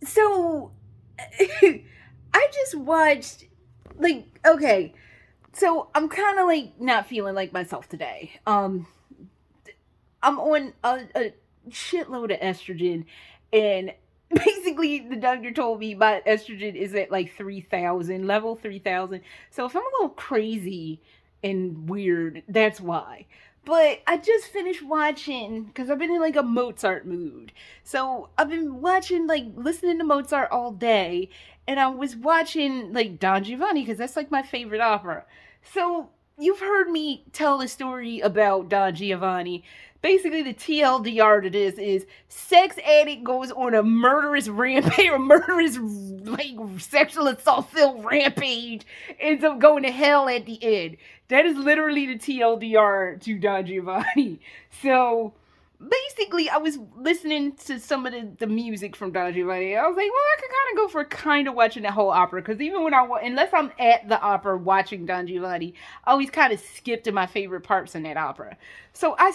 So I just watched, like, okay, so I'm kind of like not feeling like myself today. I'm on a shitload of estrogen, and basically the doctor told me my estrogen is at like 3,000, level 3,000. So if I'm a little crazy and weird, that's why. But I just finished watching because I've been in like a Mozart mood. So I've been watching, like, listening to Mozart all day, and I was watching like Don Giovanni because that's like my favorite opera. So you've heard me tell the story about Don Giovanni. Basically, the TLDR to this is sex addict goes on a murderous rampage, a murderous, like, sexual assault filled rampage, ends up going to hell at the end. That is literally the TLDR to Don Giovanni. So basically, I was listening to some of the music from Don Giovanni. I was like, well, I could kind of go for kind of watching the whole opera, because even when unless I'm at the opera watching Don Giovanni, I always kind of skip to my favorite parts in that opera. So I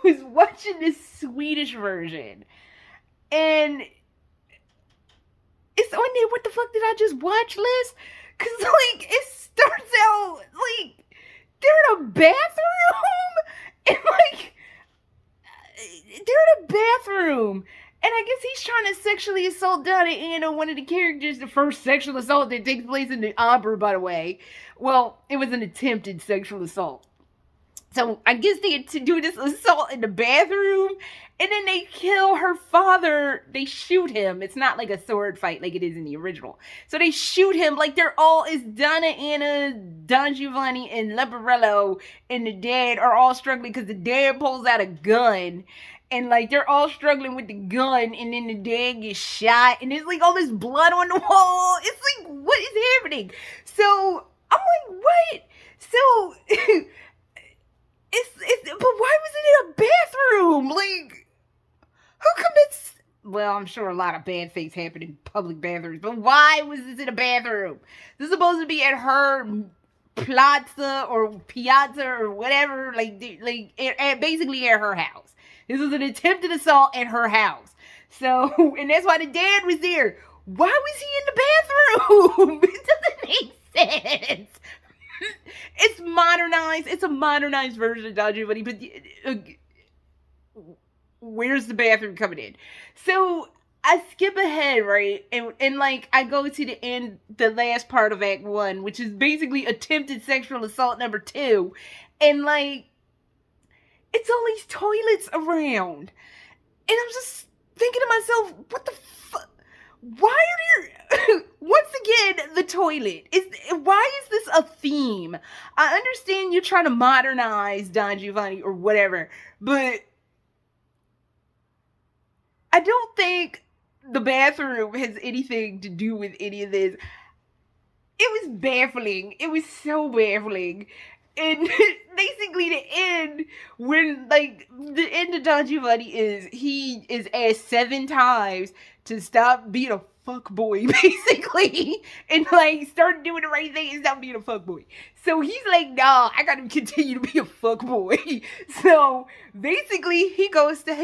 was watching this Swedish version, and it's on there. What the fuck did I just watch, Liz? Because, like, it starts out like they're in a bathroom, and, like, they're in a bathroom. And I guess he's trying to sexually assault Donna Anna, one of the characters, the first sexual assault that takes place in the opera, by the way. Well, it was an attempted sexual assault. So I guess they do this assault in the bathroom, and then they kill her father. They shoot him. It's not like a sword fight like it is in the original. So they shoot him like they're all, it's Donna Anna, Don Giovanni, and Leporello, and the dad are all struggling because the dad pulls out a gun. And, like, they're all struggling with the gun, and then the dad gets shot, and there's like all this blood on the wall. It's like, what is happening? So I'm like, what? So but why was it in a bathroom? Like, who commits? Well, I'm sure a lot of bad things happen in public bathrooms, but why was this in a bathroom? This is supposed to be at her piazza or whatever, like basically at her house. This was an attempted assault at her house. So, and that's why the dad was there. Why was he in the bathroom? It doesn't make sense. It's modernized. It's a modernized version of Don Giovanni, but where's the bathroom coming in? So I skip ahead, right? And like, I go to the end, the last part of Act 1, which is basically attempted sexual assault number 2. And, like, it's all these toilets around. And I'm just thinking to myself, what the fuck? Why are there once again the toilet? Why is this a theme? I understand you're trying to modernize Don Giovanni or whatever, but I don't think the bathroom has anything to do with any of this. It was baffling. It was so baffling. And basically the end, when, like, the end of Don Giovanni is he is asked 7 times to stop being a fuck boy, basically, and, like, start doing the right thing and stop being a fuck boy. So he's like, nah, I gotta continue to be a fuck boy. So basically he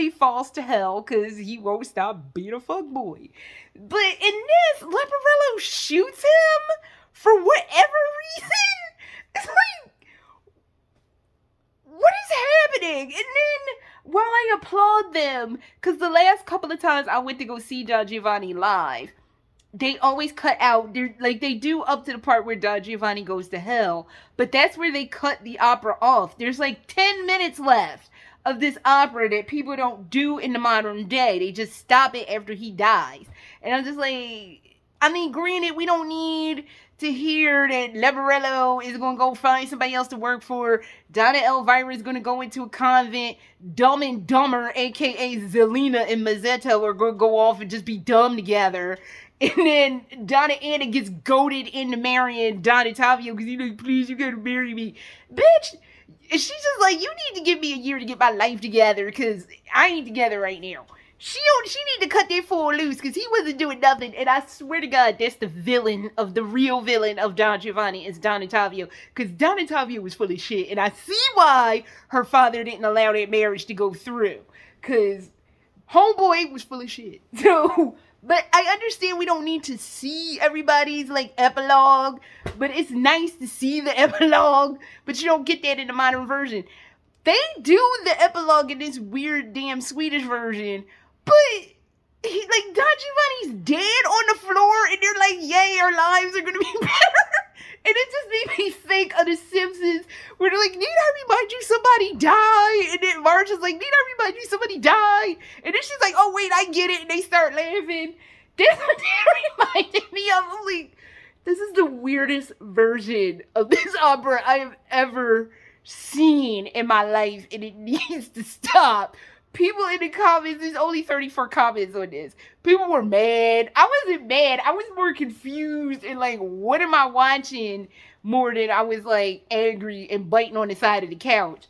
falls to hell because he won't stop being a fuck boy. But in this, Leporello shoots him for whatever reason. It's like, what is happening? And then, while I applaud them, because the last couple of times I went to go see Don Giovanni live, they always cut out, like, they do up to the part where Don Giovanni goes to hell, but that's where they cut the opera off. There's like 10 minutes left of this opera that people don't do in the modern day. They just stop it after he dies. And I'm just like, I mean, granted, we don't need to hear that Leporello is going to go find somebody else to work for. Donna Elvira is going to go into a convent. Dumb and Dumber, aka Zelina and Mazzetto, are going to go off and just be dumb together. And then Donna Anna gets goaded into marrying Don Ottavio because he's like, please, you gotta marry me. Bitch, she's just like, you need to give me a year to get my life together because I ain't together right now. She need to cut that fool loose because he wasn't doing nothing. And I swear to God, that's the real villain of Don Giovanni is Don Ottavio. Because Don Ottavio was full of shit. And I see why her father didn't allow that marriage to go through. Because Homeboy was full of shit. So, but I understand we don't need to see everybody's like epilogue, but it's nice to see the epilogue, but you don't get that in the modern version. They do the epilogue in this weird damn Swedish version, but he, like, Don Giovanni's dead on the floor, and they're like, yay, our lives are gonna be better. And it just made me think of The Simpsons, where they're like, need I remind you somebody died? And then Marge is like, need I remind you somebody died? And then she's like, oh wait, I get it. And they start laughing. That's what they reminded me of. I'm like, this is the weirdest version of this opera I have ever seen in my life, and it needs to stop. People in the comments, there's only 34 comments on this. People were mad. I wasn't mad. I was more confused and like, what am I watching, more than I was like angry and biting on the side of the couch.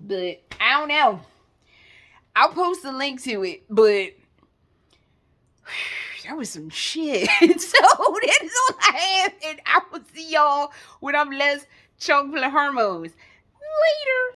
But I don't know. I'll post a link to it, but that was some shit. So that is all I have, and I will see y'all when I'm less chock full of hormones. Later.